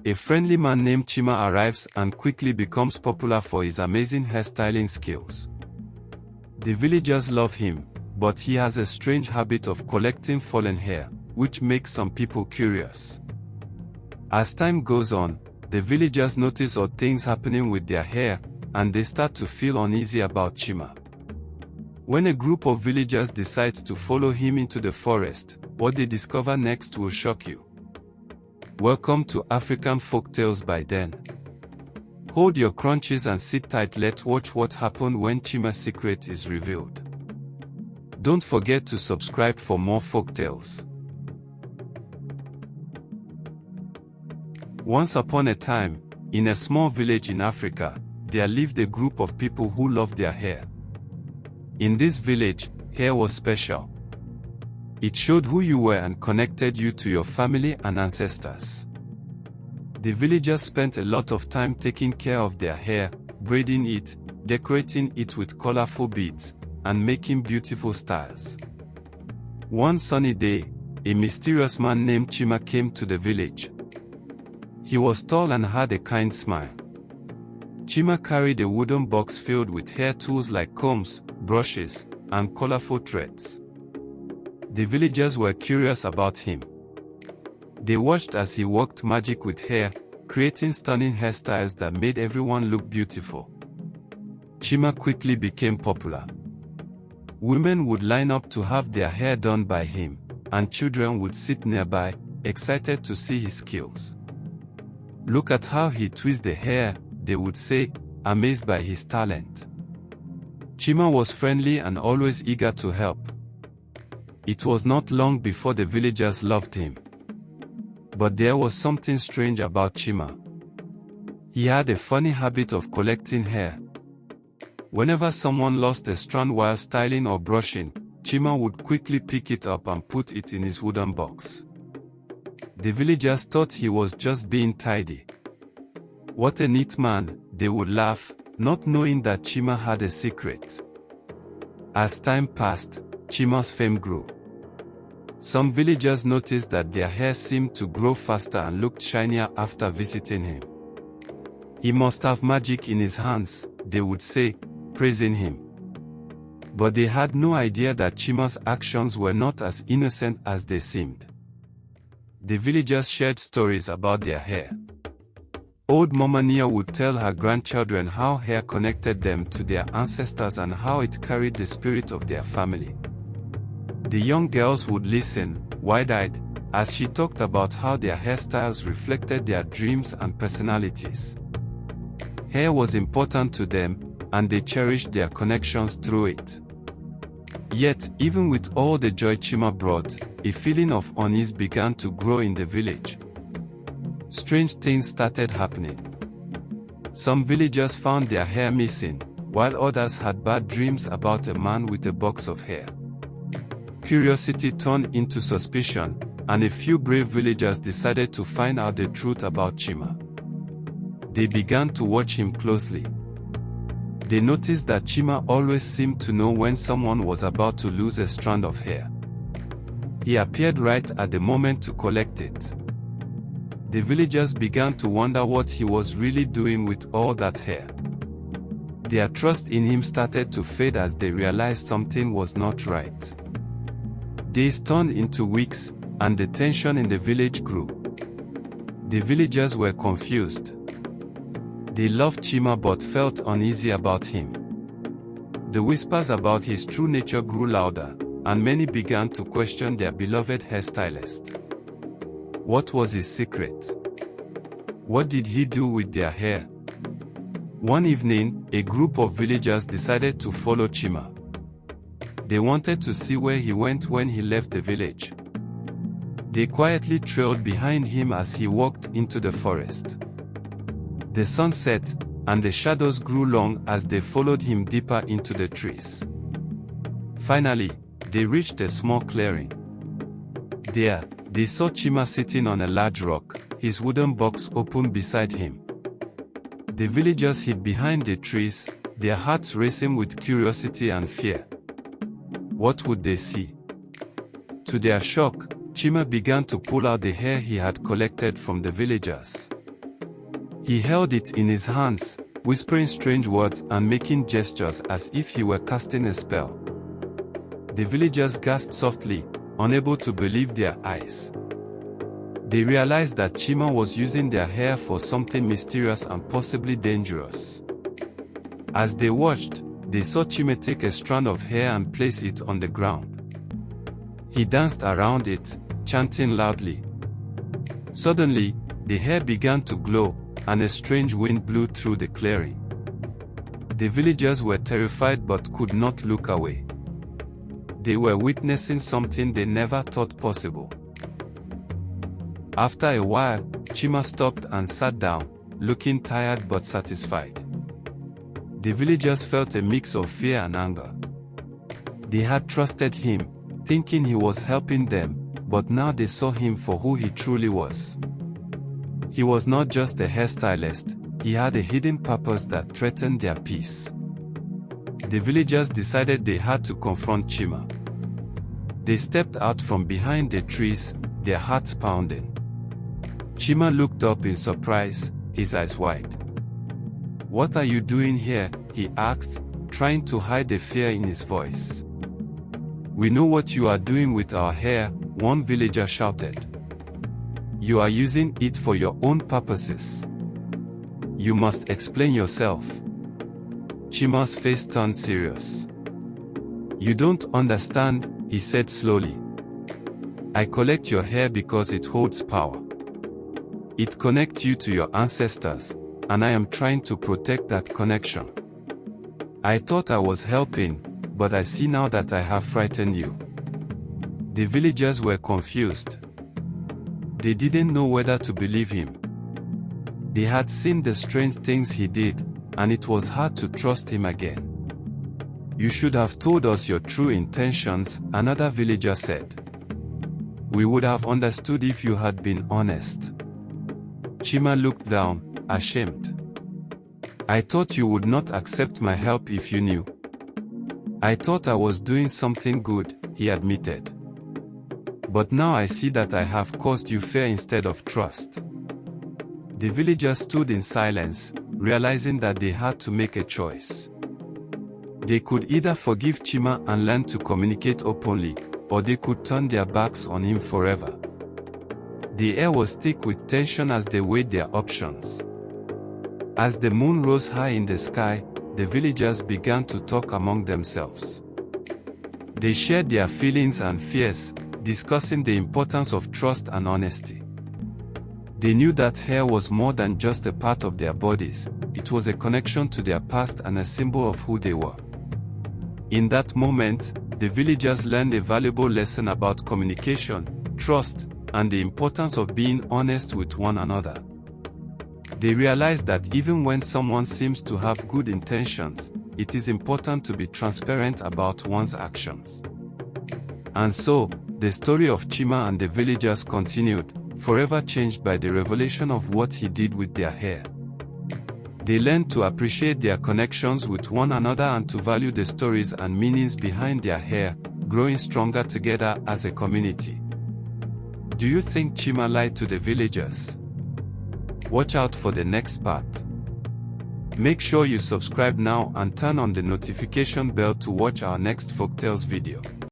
A friendly man named Chima arrives and quickly becomes popular for his amazing hairstyling skills. The villagers love him, but he has a strange habit of collecting fallen hair, which makes some people curious. As time goes on, the villagers notice odd things happening with their hair, and they start to feel uneasy about Chima. When a group of villagers decides to follow him into the forest, what they discover next will shock you. Welcome to African Folktales by Den. Hold your crunches and sit tight. Let's watch what happened when Chima's secret is revealed. Don't forget to subscribe for more folktales. Once upon a time, in a small village in Africa, there lived a group of people who loved their hair. In this village, hair was special. It showed who you were and connected you to your family and ancestors. The villagers spent a lot of time taking care of their hair, braiding it, decorating it with colorful beads, and making beautiful styles. One sunny day, a mysterious man named Chima came to the village. He was tall and had a kind smile. Chima carried a wooden box filled with hair tools like combs, brushes, and colorful threads. The villagers were curious about him. They watched as he worked magic with hair, creating stunning hairstyles that made everyone look beautiful. Chima quickly became popular. Women would line up to have their hair done by him, and children would sit nearby, excited to see his skills. "Look at how he twists the hair," they would say, amazed by his talent. Chima was friendly and always eager to help. It was not long before the villagers loved him. But there was something strange about Chima. He had a funny habit of collecting hair. Whenever someone lost a strand while styling or brushing, Chima would quickly pick it up and put it in his wooden box. The villagers thought he was just being tidy. "What a neat man," they would laugh, not knowing that Chima had a secret. As time passed, Chima's fame grew. Some villagers noticed that their hair seemed to grow faster and looked shinier after visiting him. "He must have magic in his hands," they would say, praising him. But they had no idea that Chima's actions were not as innocent as they seemed. The villagers shared stories about their hair. Old Mama Nia would tell her grandchildren how hair connected them to their ancestors and how it carried the spirit of their family. The young girls would listen, wide-eyed, as she talked about how their hairstyles reflected their dreams and personalities. Hair was important to them, and they cherished their connections through it. Yet, even with all the joy Chima brought, a feeling of unease began to grow in the village. Strange things started happening. Some villagers found their hair missing, while others had bad dreams about a man with a box of hair. Curiosity turned into suspicion, and a few brave villagers decided to find out the truth about Chima. They began to watch him closely. They noticed that Chima always seemed to know when someone was about to lose a strand of hair. He appeared right at the moment to collect it. The villagers began to wonder what he was really doing with all that hair. Their trust in him started to fade as they realized something was not right. Days turned into weeks, and the tension in the village grew. The villagers were confused. They loved Chima but felt uneasy about him. The whispers about his true nature grew louder, and many began to question their beloved hairstylist. What was his secret? What did he do with their hair? One evening, a group of villagers decided to follow Chima. They wanted to see where he went when he left the village. They quietly trailed behind him as he walked into the forest. The sun set, and the shadows grew long as they followed him deeper into the trees. Finally, they reached a small clearing. There, they saw Chima sitting on a large rock, his wooden box open beside him. The villagers hid behind the trees, their hearts racing with curiosity and fear. What would they see? To their shock, Chima began to pull out the hair he had collected from the villagers. He held it in his hands, whispering strange words and making gestures as if he were casting a spell. The villagers gasped softly, unable to believe their eyes. They realized that Chima was using their hair for something mysterious and possibly dangerous. As they watched, they saw Chima take a strand of hair and place it on the ground. He danced around it, chanting loudly. Suddenly, the hair began to glow, and a strange wind blew through the clearing. The villagers were terrified but could not look away. They were witnessing something they never thought possible. After a while, Chima stopped and sat down, looking tired but satisfied. The villagers felt a mix of fear and anger. They had trusted him, thinking he was helping them, but now they saw him for who he truly was. He was not just a hairstylist, he had a hidden purpose that threatened their peace. The villagers decided they had to confront Chima. They stepped out from behind the trees, their hearts pounding. Chima looked up in surprise, his eyes wide. "What are you doing here?" he asked, trying to hide the fear in his voice. "We know what you are doing with our hair," one villager shouted. "You are using it for your own purposes. You must explain yourself." Chima's face turned serious. "You don't understand," he said slowly. "I collect your hair because it holds power. It connects you to your ancestors, and I am trying to protect that connection. I thought I was helping, but I see now that I have frightened you." The villagers were confused. They didn't know whether to believe him. They had seen the strange things he did, and it was hard to trust him again. "You should have told us your true intentions," another villager said. "We would have understood if you had been honest." Chima looked down, ashamed. "I thought you would not accept my help if you knew. I thought I was doing something good," he admitted. "But now I see that I have caused you fear instead of trust." The villagers stood in silence, realizing that they had to make a choice. They could either forgive Chima and learn to communicate openly, or they could turn their backs on him forever. The air was thick with tension as they weighed their options. As the moon rose high in the sky, the villagers began to talk among themselves. They shared their feelings and fears, discussing the importance of trust and honesty. They knew that hair was more than just a part of their bodies, it was a connection to their past and a symbol of who they were. In that moment, the villagers learned a valuable lesson about communication, trust, and the importance of being honest with one another. They realized that even when someone seems to have good intentions, it is important to be transparent about one's actions. And so, the story of Chima and the villagers continued, forever changed by the revelation of what he did with their hair. They learned to appreciate their connections with one another and to value the stories and meanings behind their hair, growing stronger together as a community. Do you think Chima lied to the villagers? Watch out for the next part. Make sure you subscribe now and turn on the notification bell to watch our next folktales video.